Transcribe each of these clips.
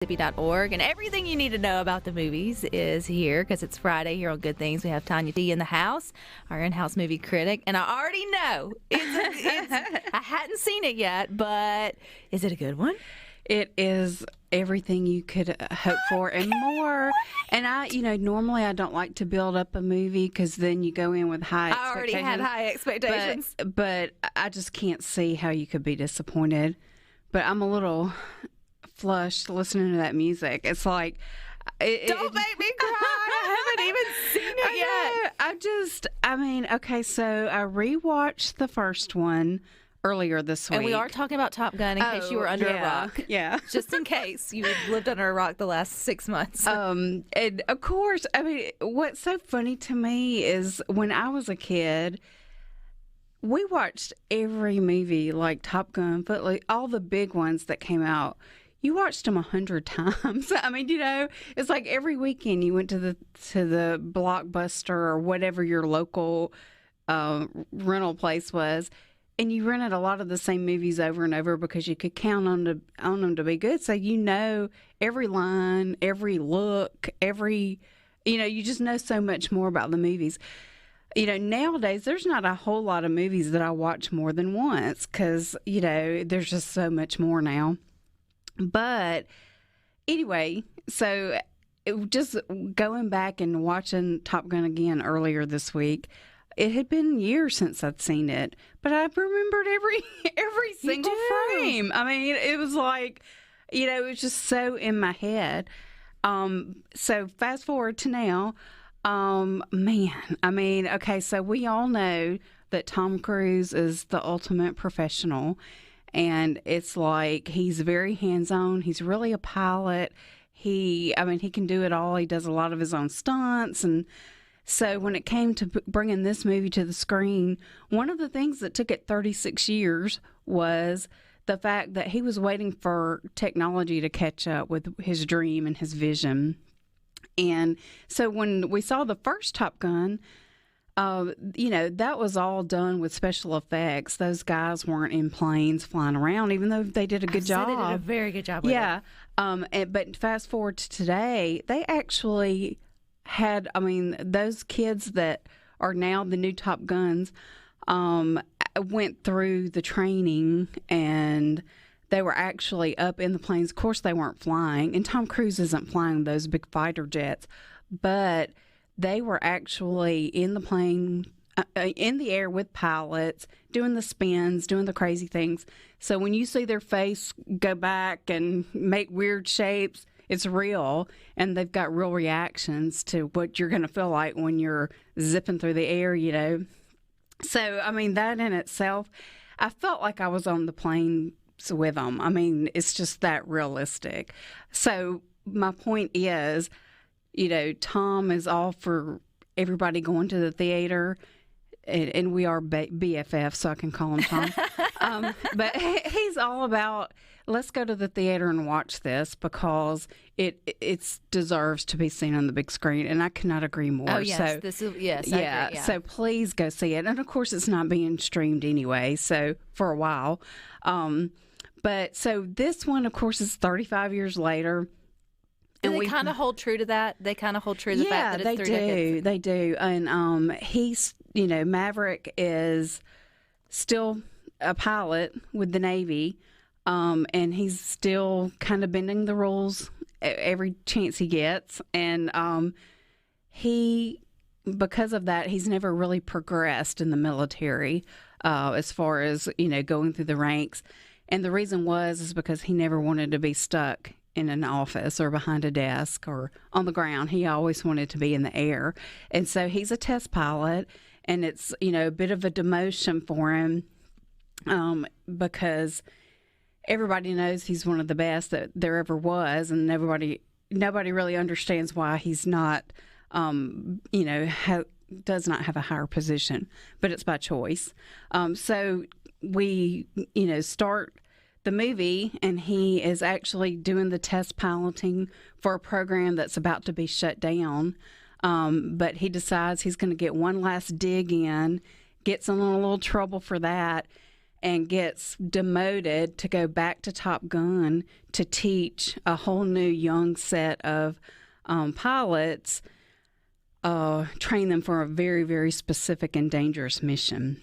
Mississippi.org, and everything you need to know about the movies is here because it's Friday here on Good Things. We have Tanya T in the house, our in-house movie critic, and I already know I hadn't seen it yet, but is it a good one? It is everything you could hope for and more. And normally I don't like to build up a movie because then you go in with high expectations. I already had high expectations. But I just can't see how you could be disappointed. But I'm a little flushed listening to that music. It's like... Don't make me cry. I haven't even seen it yet. Okay, so I rewatched the first one earlier this week. And we are talking about Top Gun in case you were under a rock. Yeah. Just in case you lived under a rock the last 6 months. And of course, what's so funny to me is when I was a kid, we watched every movie like Top Gun, Footloose, all the big ones that came out. You watched them 100 times. It's like every weekend you went to the Blockbuster or whatever your local rental place was, and you rented a lot of the same movies over and over because you could count on them to be good. So every line, every look, you just know so much more about the movies. Nowadays there's not a whole lot of movies that I watch more than once because there's just so much more now. But anyway, so just going back and watching Top Gun again earlier this week, it had been years since I'd seen it, but I remembered every single frame. It was like, it was just so in my head. So fast forward to now, okay, so we all know that Tom Cruise is the ultimate professional. And it's like he's very hands-on. He's really a pilot. He can do it all. He does a lot of his own stunts. And so when it came to bringing this movie to the screen, one of the things that took it 36 years was the fact that he was waiting for technology to catch up with his dream and his vision. And so when we saw the first Top Gun, that was all done with special effects. Those guys weren't in planes flying around, even though they did a good job. They did a very good job with it. But fast forward to today, they actually had, those kids that are now the new Top Guns went through the training and they were actually up in the planes. Of course, they weren't flying, and Tom Cruise isn't flying those big fighter jets, but they were actually in the plane, in the air with pilots, doing the spins, doing the crazy things. So when you see their face go back and make weird shapes, it's real, and they've got real reactions to what you're going to feel like when you're zipping through the air, So, that in itself, I felt like I was on the plane with them. It's just that realistic. So my point is, Tom is all for everybody going to the theater, and we are BFF, so I can call him Tom. But he's all about, let's go to the theater and watch this because it deserves to be seen on the big screen, and I cannot agree more. Oh, yes. So, so please go see it. And, of course, it's not being streamed anyway, so for a while. But so this one, of course, is 35 years later. And they kind of hold true to that. They kind of hold true to the fact that it's 3 decades. They do. And he's, Maverick is still a pilot with the Navy, and he's still kind of bending the rules every chance he gets. And because of that, he's never really progressed in the military as far as, going through the ranks. And the reason is because he never wanted to be stuck in an office or behind a desk or on the ground. He always wanted to be in the air. And so he's a test pilot, and it's, a bit of a demotion for him because everybody knows he's one of the best that there ever was, and nobody really understands why he's not, does not have a higher position, but it's by choice. So we, start the movie, and he is actually doing the test piloting for a program that's about to be shut down. But he decides he's going to get one last dig in, gets in a little trouble for that, and gets demoted to go back to Top Gun to teach a whole new young set of pilots, train them for a very, very specific and dangerous mission.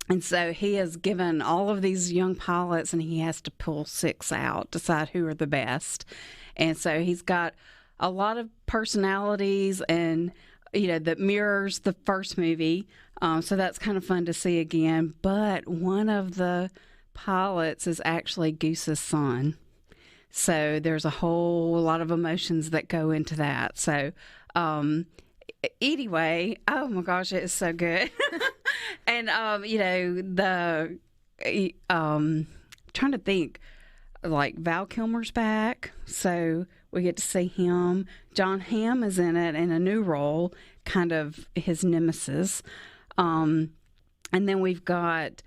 And so he has given all of these young pilots, and he has to pull 6 out, decide who are the best. And so he's got a lot of personalities and, that mirrors the first movie. So that's kind of fun to see again. But one of the pilots is actually Goose's son. So there's a whole lot of emotions that go into that. So anyway, oh my gosh, it is so good. And, trying to think, like Val Kilmer's back. So we get to see him. John Hamm is in it in a new role, kind of his nemesis. And then we've got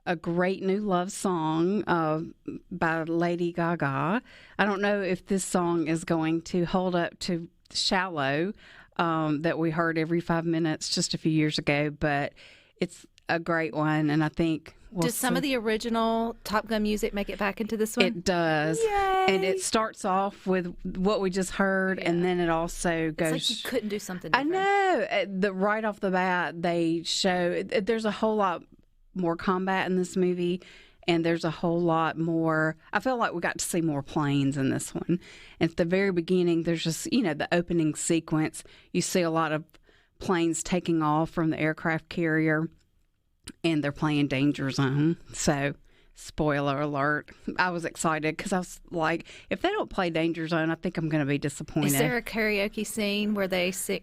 a great new love song by Lady Gaga. I don't know if this song is going to hold up to Shallow that we heard every 5 minutes just a few years ago, but it's a great one, and I think does some of the original Top Gun music make it back into this one? It does. Yay! And it starts off with what we just heard, and then it also goes. It's like you couldn't do something different. I know. Right off the bat, they show there's a whole lot more combat in this movie, and there's a whole lot more. I feel like we got to see more planes in this one. And at the very beginning, there's just, the opening sequence. You see a lot of planes taking off from the aircraft carrier, and they're playing Danger Zone. So, spoiler alert. I was excited because I was like, if they don't play Danger Zone, I think I'm going to be disappointed. Is there a karaoke scene where they sing?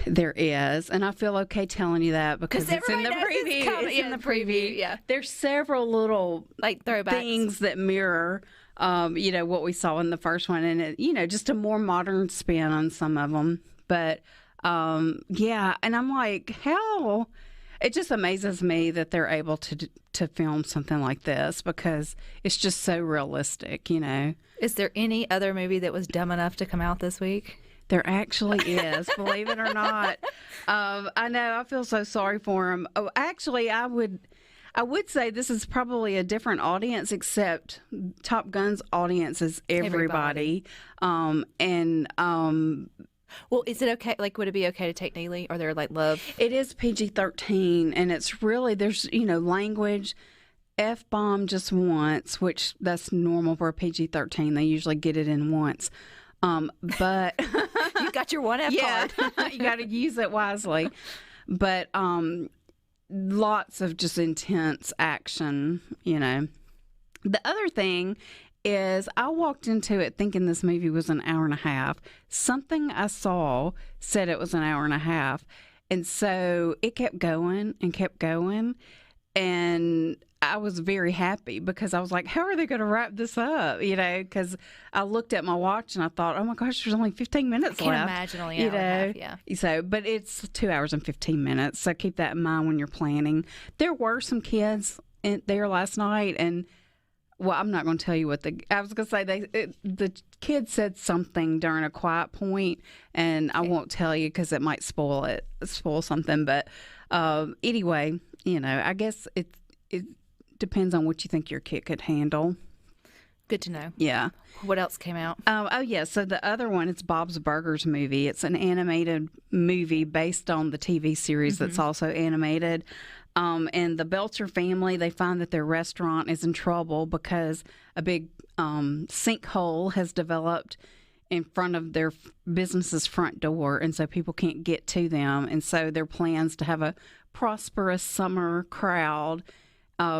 There is, and I feel okay telling you that because it's in the preview. It's in the preview. Yeah, there's several little like throwbacks things that mirror, what we saw in the first one, and it, just a more modern spin on some of them. But yeah, and I'm like, how? It just amazes me that they're able to film something like this because it's just so realistic. Is there any other movie that was dumb enough to come out this week? There actually is, believe it or not. I know. I feel so sorry for him. Oh, actually, I would say this is probably a different audience, except Top Gun's audience is everybody. Well, is it okay? Like, would it be okay to take Neely? Are there love? It is PG-13, and it's really there's language. F-bomb just once, which that's normal for a PG-13. They usually get it in once. But you got your one F card. You got to use it wisely. But lots of just intense action, The other thing is I walked into it thinking this movie was an hour and a half. Something I saw said it was an hour and a half. And so it kept going and kept going. And I was very happy because I was like, how are they going to wrap this up? Because I looked at my watch and I thought, oh my gosh, there's only 15 minutes left. I can't imagine only an hour and a half, yeah. So, but it's 2 hours and 15 minutes. So keep that in mind when you're planning. There were some kids there last night, and well, I'm not going to tell you what I was going to say. The kid said something during a quiet point, and I won't tell you because it might spoil something. But anyway, I guess it depends on what you think your kid could handle. Good to know. Yeah. What else came out? Oh, yeah. So the other one, it's Bob's Burgers movie. It's an animated movie based on the TV series that's also animated. And the Belcher family, they find that their restaurant is in trouble because a big sinkhole has developed in front of their business's front door, and so people can't get to them. And so their plans to have a prosperous summer crowd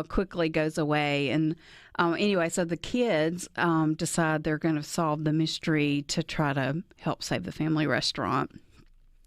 quickly goes away. And anyway, so the kids decide they're going to solve the mystery to try to help save the family restaurant.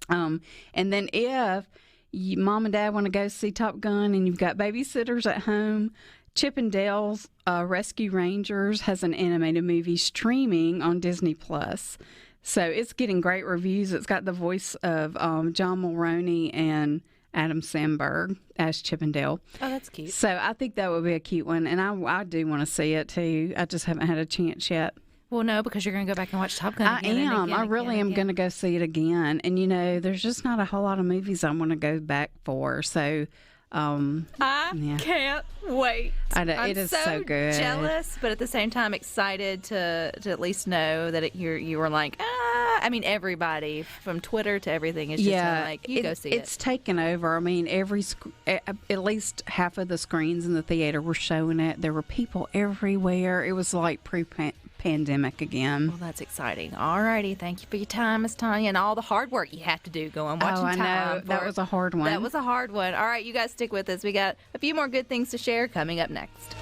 And then if Mom and Dad want to go see Top Gun and you've got babysitters at home, Chip and Dale's Rescue Rangers has an animated movie streaming on Disney Plus. So it's getting great reviews. It's got the voice of John Mulroney and Adam Sandberg as Chip and Dale. Oh, that's cute. So I think that would be a cute one. And I do want to see it too. I just haven't had a chance yet. Well, no, because you're going to go back and watch Top Gun again. I really am going to go see it again. And, there's just not a whole lot of movies I want to go back for. So I can't wait. I know, I'm it is so good. Jealous, but at the same time excited to at least know that you were like, I mean, everybody from Twitter to everything is just like, go see it. It's taken over. I mean, at least half of the screens in the theater were showing it. There were people everywhere. It was like pre-pandemic again. Well, that's exciting. All righty. Thank you for your time, Miss Tanya, and all the hard work you have to do going watching I know. That was a hard one. That was a hard one. All right, you guys stick with us. We got a few more good things to share coming up next.